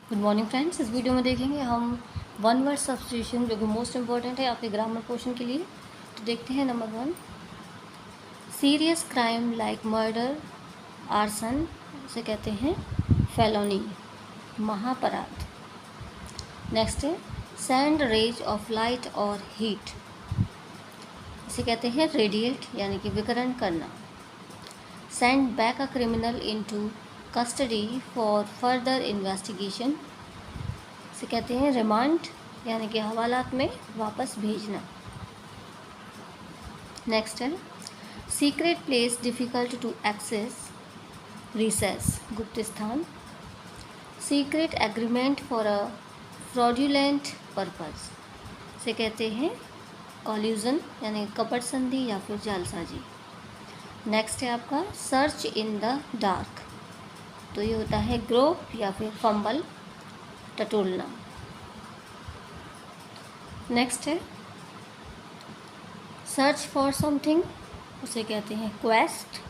Good morning friends. इस video में देखेंगे हम वन वर्ड सब्स्टिट्यूशन जो कि मोस्ट इम्पॉर्टेंट है आपके ग्रामर पोर्शन के लिए। तो देखते हैं number 1, serious crime like murder, arson, इसे कहते हैं फेलोनी, महापराध। नेक्स्ट है सैंड रेज ऑफ लाइट और हीट, इसे कहते हैं रेडिएट यानी कि विकिरण करना। Send back a criminal into custody for further investigation, इसे कहते हैं रिमांड यानी कि हवालात में वापस भेजना। नेक्स्ट है secret place difficult to access, recess, गुप्त स्थान। Secret agreement for a fraudulent purpose, इसे कहते हैं कॉल्यूजन यानी कपट संधि या फिर जालसाजी। नेक्स्ट है आपका सर्च इन द डार्क, तो ये होता है ग्रोप या फिर फंबल, टटोलना। नेक्स्ट है सर्च फॉर समथिंग, उसे कहते हैं क्वेस्ट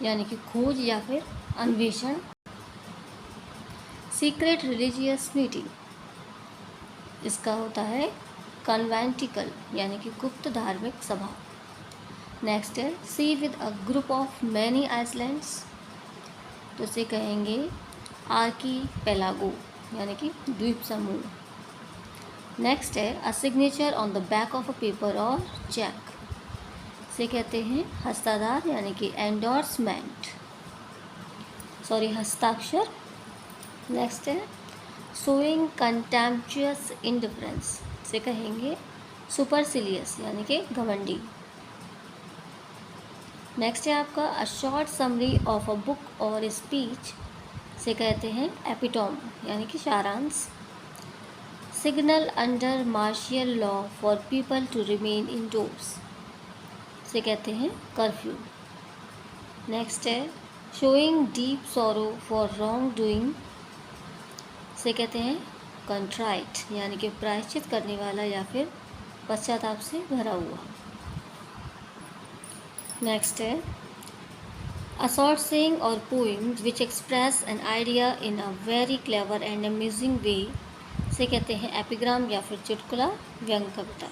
यानी कि खोज या फिर अन्वेषण। सीक्रेट रिलीजियस मीटिंग, इसका होता है कन्वेंटिकल यानी कि गुप्त धार्मिक सभा। नेक्स्ट है sea with a group of many islands, तो इसे कहेंगे आर्कीपेलागो यानी कि द्वीप समूह। नेक्स्ट है अ signature on the back of a paper और चेक, इसे कहते हैं हस्ताक्षर यानी कि एंडोर्समेंट, हस्ताक्षर। नेक्स्ट है शोइंग कंटेम्पचुअस इंडिफरेंस, इसे कहेंगे सुपरसिलियस यानी कि घमंडी। नेक्स्ट है आपका a short summary of a book और स्पीच, इसे कहते हैं एपिटोम यानी कि सारांश। Signal under martial law for people to remain indoors, इसे कहते हैं कर्फ्यू। नेक्स्ट है showing deep sorrow for wrong doing, इसे कहते हैं कंट्राइट यानी कि प्रायश्चित करने वाला या फिर पश्चाताप से भरा हुआ। नेक्स्ट है अ शॉर्ट सेइंग और poem which express an idea in a very clever and amazing way, इसे कहते हैं एपिग्राम या फिर चुटकुला, व्यंग कविता।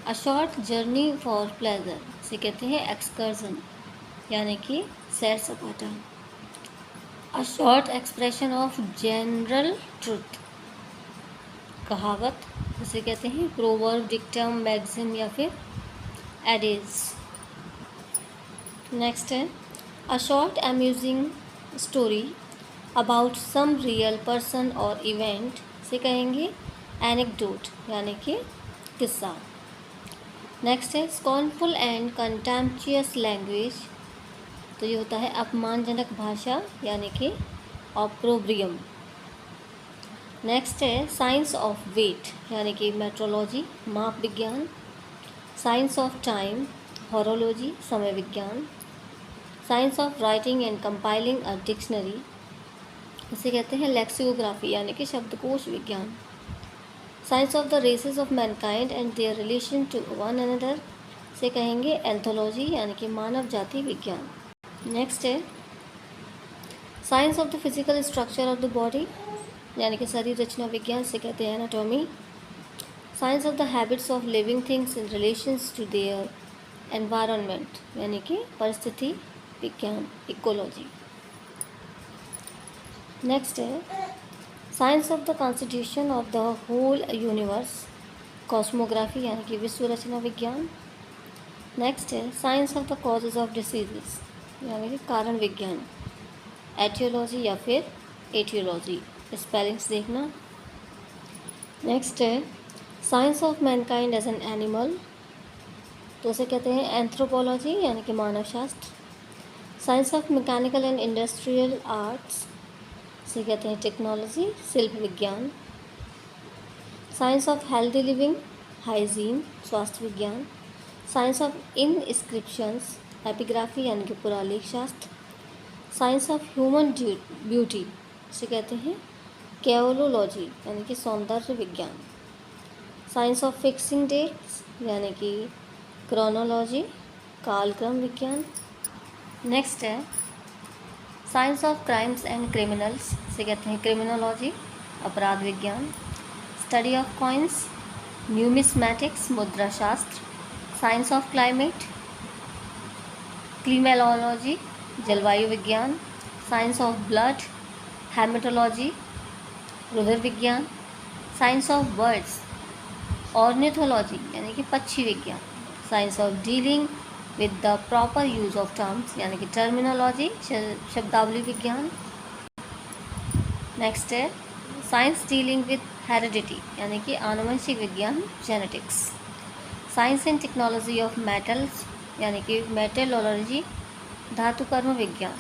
A short journey for pleasure, इसे कहते हैं एक्सकर्जन यानी कि सैर सपाटा। A short expression of general truth, कहावत, इसे कहते हैं प्रोवर्ब, डिक्टम, मैक्सिम या फिर एडेज। नेक्स्ट है a short amusing story about some real person और इवेंट, इसे कहेंगे एनेक्डोट यानी कि किस्सा। नेक्स्ट है स्कॉर्नफुल एंड कंटेम्पचुअस लैंग्वेज, तो ये होता है अपमानजनक भाषा यानी कि ऑप्रोब्रियम। नेक्स्ट है साइंस ऑफ वेट यानी कि मेट्रोलॉजी, माप विज्ञान। साइंस ऑफ टाइम, हॉरोलॉजी, समय विज्ञान। Science of writing and compiling a dictionary, इसे कहते हैं लेक्सिकोग्राफी यानी कि शब्दकोश विज्ञान। Science of the races of mankind and their relation to one another, इसे कहेंगे एंथोलॉजी यानी कि मानव जाति विज्ञान। नेक्स्ट है science of the physical structure of the body यानी कि शरीर रचना विज्ञान, से कहते हैं anatomy. Science of the habits of living things in relations to their environment यानी कि परिस्थिति विज्ञान, इकोलॉजी। नेक्स्ट है science of the constitution of the whole universe, cosmography यानी कि विश्व रचना विज्ञान। नेक्स्ट है science of the causes of diseases यानी कि कारण विज्ञान, एटियोलॉजी या फिर एटियोलॉजी, स्पेलिंग्स देखना। नेक्स्ट है science of mankind as an animal, तो उसे कहते हैं एंथ्रोपोलॉजी यानी कि मानव शास्त्र। Science of mechanical and industrial arts, इसे कहते हैं टेक्नोलॉजी, शिल्प विज्ञान। Science of healthy living, hygiene, स्वास्थ्य विज्ञान। साइंस ऑफ इनस्क्रिप्शंस, एपिग्राफी यानी कि पुरालेख शास्त्र। साइंस ऑफ ह्यूमन ब्यूटी, इसे कहते हैं कैओलोलॉजी यानी कि सौंदर्य विज्ञान। साइंस ऑफ फिक्सिंग डेट्स यानी कि क्रोनोलॉजी, कालक्रम विज्ञान। नेक्स्ट है science of crimes and criminals से कहते हैं क्रिमिनोलॉजी, अपराध विज्ञान। स्टडी ऑफ कॉइन्स, न्यूमिस्मैटिक्स, मुद्रा शास्त्र। साइंस ऑफ क्लाइमेट, क्लीमेलॉलॉजी, जलवायु विज्ञान। साइंस ऑफ ब्लड, हेमेटोलॉजी, रुधिर विज्ञान। साइंस ऑफ बर्ड्स, ऑर्निथोलॉजी यानी कि पक्षी विज्ञान। Science of dealing with the proper use of terms यानी कि टर्मिनोलॉजी, शब्दावली विज्ञान। नेक्स्ट है साइंस डीलिंग विद हेरिडिटी यानी कि आनुवंशिक विज्ञान, genetics. Science and technology of metals यानी कि मेटलॉलॉजी, धातु कर्म विज्ञान।